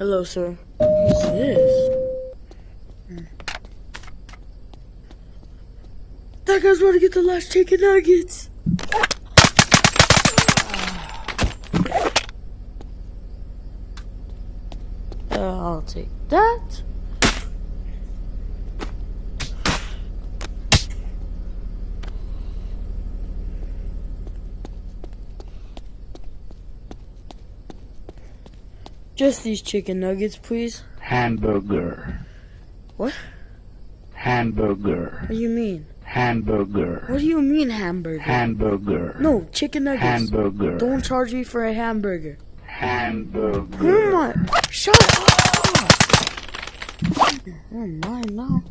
Hello, sir. What's this? That guy's about to get the last chicken nuggets. I'll take that. Just these chicken nuggets, please. Hamburger. What? Hamburger. What do you mean? Hamburger. What do you mean hamburger? Hamburger. No, chicken nuggets. Hamburger. Don't charge me for a hamburger. Hamburger. Oh my! Shut up! Oh my now.